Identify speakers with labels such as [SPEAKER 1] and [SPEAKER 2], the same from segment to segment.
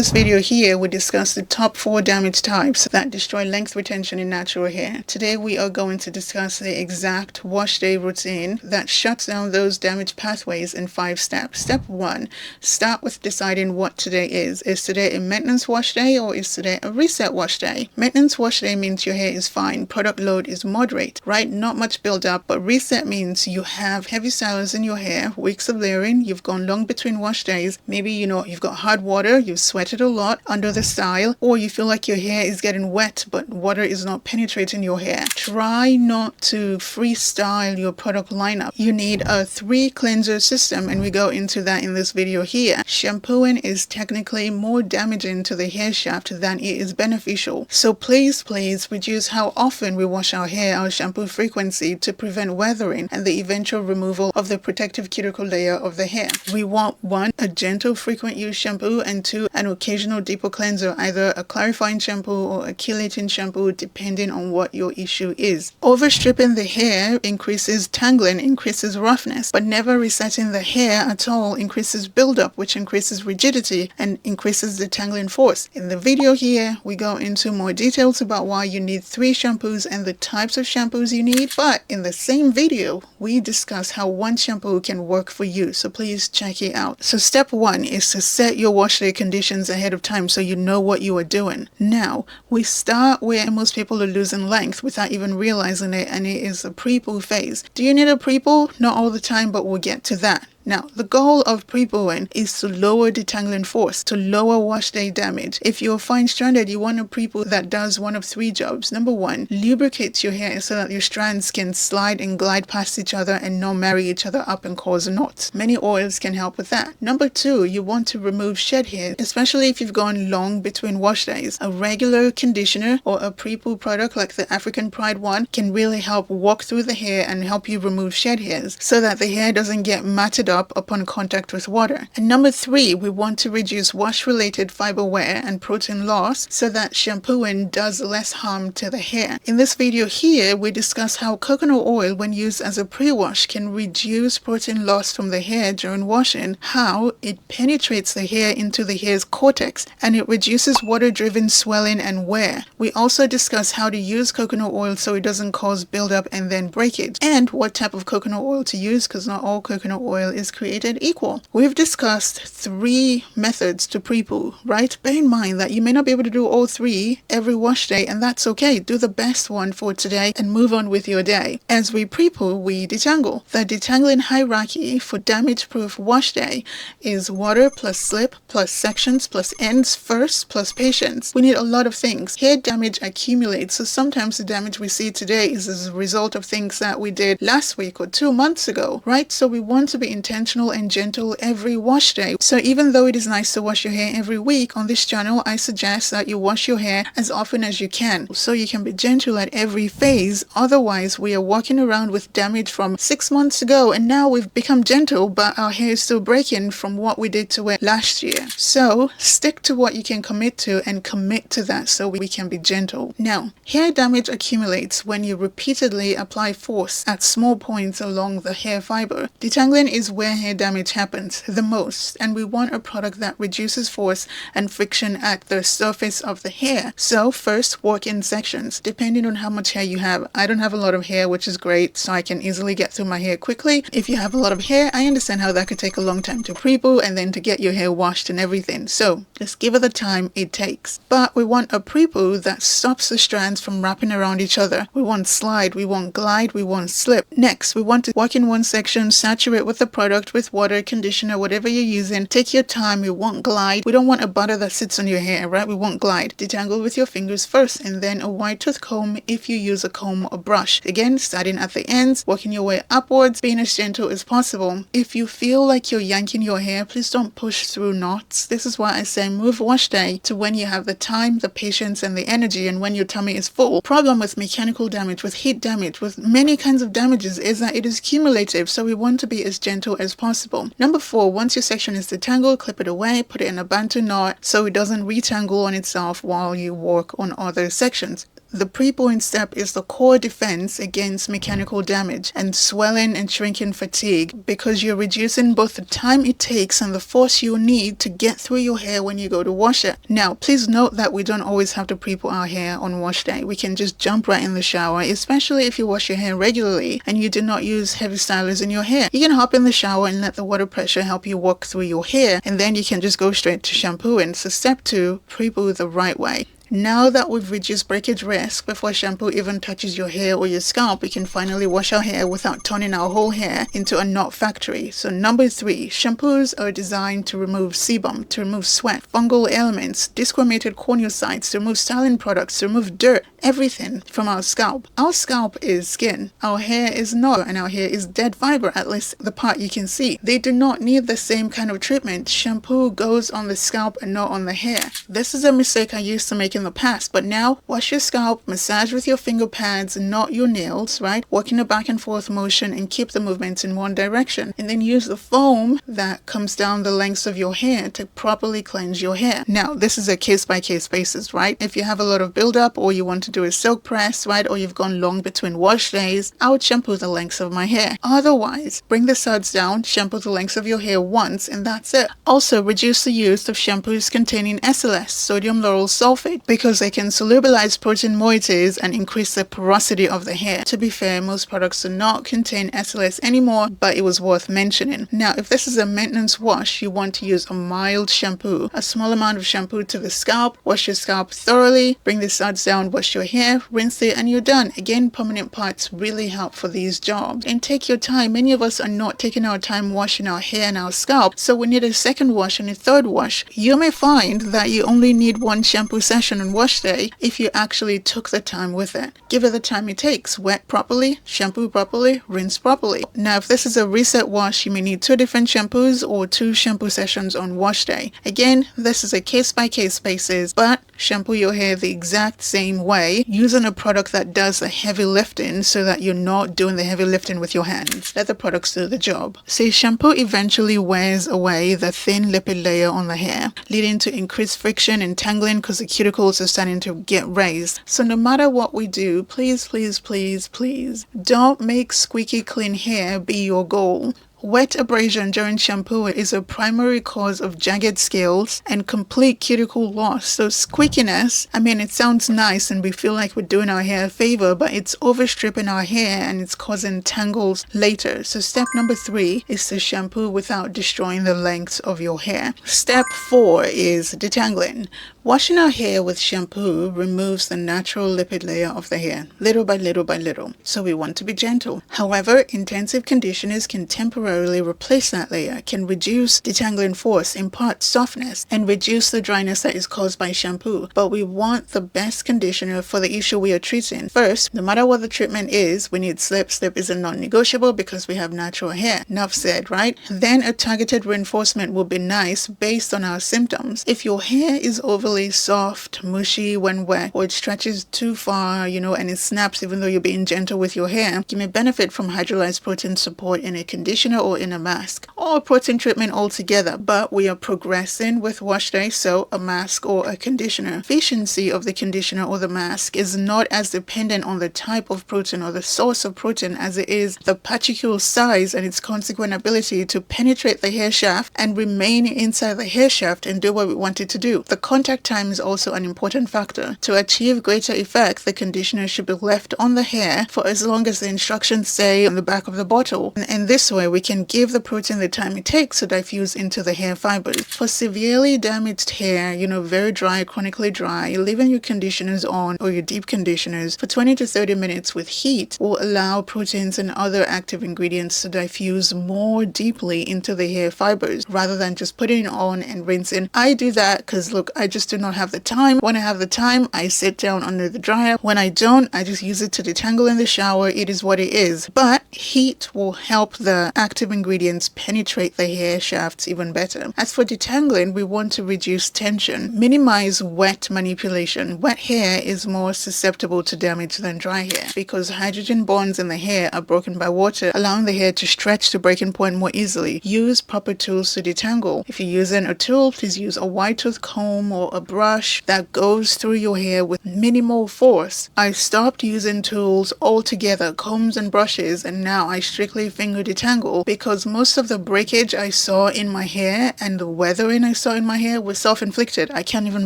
[SPEAKER 1] this video here, we discuss the top 4 damage types that destroy length retention in natural hair. Today we are going to discuss the exact wash day routine that shuts down those damage pathways in 5 steps. Step 1, start with deciding what today is. Is today a maintenance wash day or is today a reset wash day? Maintenance wash day means your hair is fine, product load is moderate, right? Not much build up, but reset means you have heavy styles in your hair, weeks of layering, you've gone long between wash days, maybe you've got hard water, you've sweated a lot under the style, or you feel like your hair is getting wet but water is not penetrating your hair. Try not to freestyle your product lineup. You need a 3 cleanser system, and we go into that in this video here. Shampooing is technically more damaging to the hair shaft than it is beneficial, so please reduce how often we wash our hair, our shampoo frequency, to prevent weathering and the eventual removal of the protective cuticle layer of the hair. We want 1, a gentle frequent use shampoo, and 2, an occasional deeper cleanser, either a clarifying shampoo or a chelating shampoo depending on what your issue is. Overstripping the hair increases tangling, increases roughness, but never resetting the hair at all increases buildup, which increases rigidity and increases the tangling force. In the video here, we go into more details about why you need 3 shampoos and the types of shampoos you need, but in the same video, we discuss how 1 shampoo can work for you, so please check it out. So step 1 is to set your wash day conditions ahead of time so you know what you are doing. Now, we start where most people are losing length without even realizing it, and it is the pre-poo phase. Do you need a pre-poo? Not all the time, but we'll get to that. Now, the goal of pre-pooing is to lower detangling force, to lower wash day damage. If you're fine stranded, you want a pre-poo that does one of 3 jobs. Number 1, lubricates your hair so that your strands can slide and glide past each other and not marry each other up and cause knots. Many oils can help with that. Number 2, you want to remove shed hair, especially if you've gone long between wash days. A regular conditioner or a pre-poo product like the African Pride one can really help walk through the hair and help you remove shed hairs so that the hair doesn't get matted up upon contact with water. And number 3, we want to reduce wash-related fiber wear and protein loss so that shampooing does less harm to the hair. In this video here, we discuss how coconut oil, when used as a pre-wash, can reduce protein loss from the hair during washing, how it penetrates the hair into the hair's cortex, and it reduces water-driven swelling and wear. We also discuss how to use coconut oil so it doesn't cause buildup and then breakage, and what type of coconut oil to use, because not all coconut oil is created equal. We've discussed 3 methods to pre-poo, right? Bear in mind that you may not be able to do all 3 every wash day, and that's okay. Do the best one for today and move on with your day. As we pre-poo, we detangle. The detangling hierarchy for damage-proof wash day is water plus slip plus sections plus ends first plus patience. We need a lot of things. Hair damage accumulates, so sometimes the damage we see today is as a result of things that we did last week or 2 months ago, right? So we want to be intentional and gentle every wash day. So even though it is nice to wash your hair every week, on this channel I suggest that you wash your hair as often as you can so you can be gentle at every phase. Otherwise, we are walking around with damage from 6 months ago, and now we've become gentle but our hair is still breaking from what we did to it last year. So stick to what you can commit to and commit to that so we can be gentle. Now, hair damage accumulates when you repeatedly apply force at small points along the hair fiber. Detangling is where hair damage happens the most, and we want a product that reduces force and friction at the surface of the hair. So first, work in sections depending on how much hair you have. I don't have a lot of hair, which is great, so I can easily get through my hair quickly. If you have a lot of hair, I understand how that could take a long time to pre-poo and then to get your hair washed and everything, so just give it the time it takes. But we want a pre-poo that stops the strands from wrapping around each other. We want slide, we want glide, we want slip. Next, we want to work in one section, saturate with the product with water, conditioner, whatever you're using. Take your time. We want glide. We don't want a butter that sits on your hair, right? We want glide. Detangle with your fingers first, and then a wide tooth comb if you use a comb or brush. Again, starting at the ends, working your way upwards, being as gentle as possible. If you feel like you're yanking your hair, please don't push through knots. This is why I say move wash day to when you have the time, the patience, and the energy, and when your tummy is full. Problem with mechanical damage, with heat damage, with many kinds of damages is that it is cumulative, so we want to be as gentle as possible. Number 4, once your section is detangled, clip it away, put it in a bantu knot so it doesn't retangle on itself while you work on other sections. The pre-pooing step is the core defense against mechanical damage and swelling and shrinking fatigue, because you're reducing both the time it takes and the force you'll need to get through your hair when you go to wash it. Now, please note that we don't always have to pre-poo our hair on wash day. We can just jump right in the shower, especially if you wash your hair regularly and you do not use heavy stylers in your hair. You can hop in the shower and let the water pressure help you walk through your hair, and then you can just go straight to shampooing. So step 2, pre-poo the right way. Now that we've reduced breakage risk before shampoo even touches your hair or your scalp, we can finally wash our hair without turning our whole hair into a knot factory. So number 3, shampoos are designed to remove sebum, to remove sweat, fungal elements, dischromated corneocytes, to remove styling products, to remove dirt, everything from our scalp. Our scalp is skin, our hair is not, and our hair is dead fiber, at least the part you can see. They do not need the same kind of treatment. Shampoo goes on the scalp and not on the hair. This is a mistake I used to make in the past, but now wash your scalp, massage with your finger pads and not your nails, right? Work in a back and forth motion and keep the movements in one direction, and then use the foam that comes down the lengths of your hair to properly cleanse your hair. Now, this is a case-by-case basis, right? If you have a lot of buildup, or you want to do a silk press, right, or you've gone long between wash days, I would shampoo the lengths of my hair. Otherwise, bring the suds down, shampoo the lengths of your hair once, and that's it. Also, reduce the use of shampoos containing SLS, sodium lauryl sulfate, because they can solubilize protein moieties and increase the porosity of the hair. To be fair, most products do not contain SLS anymore, but it was worth mentioning. Now, if this is a maintenance wash, you want to use a mild shampoo. A small amount of shampoo to the scalp, wash your scalp thoroughly, bring the suds down, wash your hair, rinse it, and you're done. Again, permanent parts really help for these jobs. And take your time. Many of us are not taking our time washing our hair and our scalp, so we need a second wash and a third wash. You may find that you only need one shampoo session on wash day if you actually took the time with it. Give it the time it takes. Wet properly, shampoo properly, rinse properly. Now, if this is a reset wash, you may need 2 different shampoos or 2 shampoo sessions on wash day. Again, this is a case-by-case basis, but shampoo your hair the exact same way using a product that does the heavy lifting, so that you're not doing the heavy lifting with your hands. Let the products do the job. See, shampoo eventually wears away the thin lipid layer on the hair, leading to increased friction and tangling because the cuticles are starting to get raised. So no matter what we do, please, please, please, please don't make squeaky clean hair be your goal. Wet abrasion during shampoo is a primary cause of jagged scales and complete cuticle loss. So squeakiness, I mean, it sounds nice and we feel like we're doing our hair a favor, but it's overstripping our hair and it's causing tangles later. So step number 3 is to shampoo without destroying the length of your hair. Step 4 is detangling. Washing our hair with shampoo removes the natural lipid layer of the hair, little by little by little, so we want to be gentle. However, intensive conditioners can temporarily replace that layer, can reduce detangling force, impart softness, and reduce the dryness that is caused by shampoo. But we want the best conditioner for the issue we are treating. First, no matter what the treatment is, we need slip. Slip is a non-negotiable because we have natural hair. Enough said, right? Then a targeted reinforcement will be nice based on our symptoms. If your hair is overly soft, mushy when wet, or it stretches too far, and it snaps even though you're being gentle with your hair, you may benefit from hydrolyzed protein support in a conditioner or in a mask, or protein treatment altogether. But we are progressing with wash day, so a mask or a conditioner. Efficiency of the conditioner or the mask is not as dependent on the type of protein or the source of protein as it is the particule size and its consequent ability to penetrate the hair shaft and remain inside the hair shaft and do what we want it to do. The contact time is also an important factor. To achieve greater effect, the conditioner should be left on the hair for as long as the instructions say on the back of the bottle. And this way we can give the protein the time it takes to diffuse into the hair fibers. For severely damaged hair, very dry, chronically dry, leaving your conditioners on or your deep conditioners for 20 to 30 minutes with heat will allow proteins and other active ingredients to diffuse more deeply into the hair fibers rather than just putting it on and rinsing. I do that because look, I just do not have the time. When I have the time, I sit down under the dryer. When I don't, I just use it to detangle in the shower. It is what it is. But heat will help the active active ingredients penetrate the hair shafts even better. As for detangling, we want to reduce tension, minimize wet manipulation. Wet hair is more susceptible to damage than dry hair because hydrogen bonds in the hair are broken by water, allowing the hair to stretch to breaking point more easily. Use proper tools to detangle. If you're using a tool, please use a wide tooth comb or a brush that goes through your hair with minimal force. I stopped using tools altogether, combs and brushes, and now I strictly finger detangle because most of the breakage I saw in my hair and the weathering I saw in my hair was self-inflicted. I can't even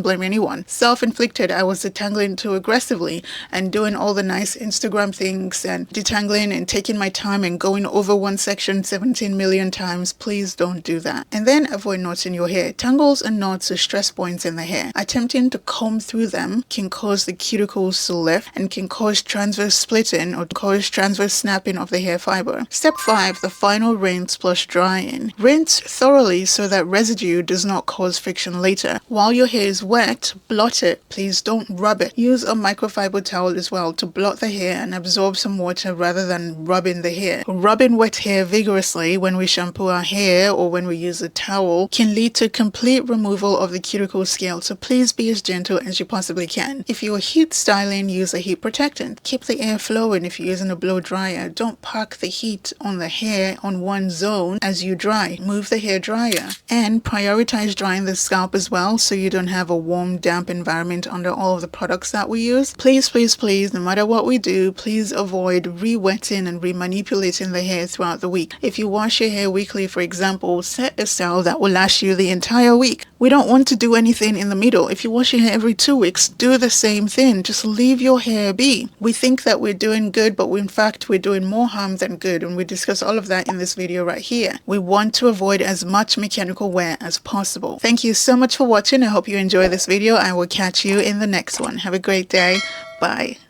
[SPEAKER 1] blame anyone. Self-inflicted. I was detangling too aggressively and doing all the nice Instagram things and detangling and taking my time and going over one section 17 million times. Please don't do that. And then avoid knots in your hair. Tangles and knots are stress points in the hair. Attempting to comb through them can cause the cuticles to lift and can cause transverse splitting or cause transverse snapping of the hair fiber. Step 5. The final rinse plus drying. Rinse thoroughly so that residue does not cause friction later. While your hair is wet, blot it. Please don't rub it. Use a microfiber towel as well to blot the hair and absorb some water rather than rubbing the hair. Rubbing wet hair vigorously when we shampoo our hair or when we use a towel can lead to complete removal of the cuticle scale, so please be as gentle as you possibly can. If you're heat styling, use a heat protectant. Keep the air flowing if you're using a blow dryer. Don't pack the heat on the hair on one zone as you dry. Move the hair dryer and prioritize drying the scalp as well so you don't have a warm, damp environment under all of the products that we use. Please, please, please, no matter what we do, please avoid re-wetting and re-manipulating the hair throughout the week. If you wash your hair weekly, for example, set a style that will last you the entire week. We don't want to do anything in the middle. If you wash your hair every 2 weeks, do the same thing. Just leave your hair be. We think that we're doing good, but in fact, we're doing more harm than good. And we discuss all of that in this video right here. We want to avoid as much mechanical wear as possible. Thank you so much for watching. I hope you enjoy this video. I will catch you in the next one. Have a great day. Bye.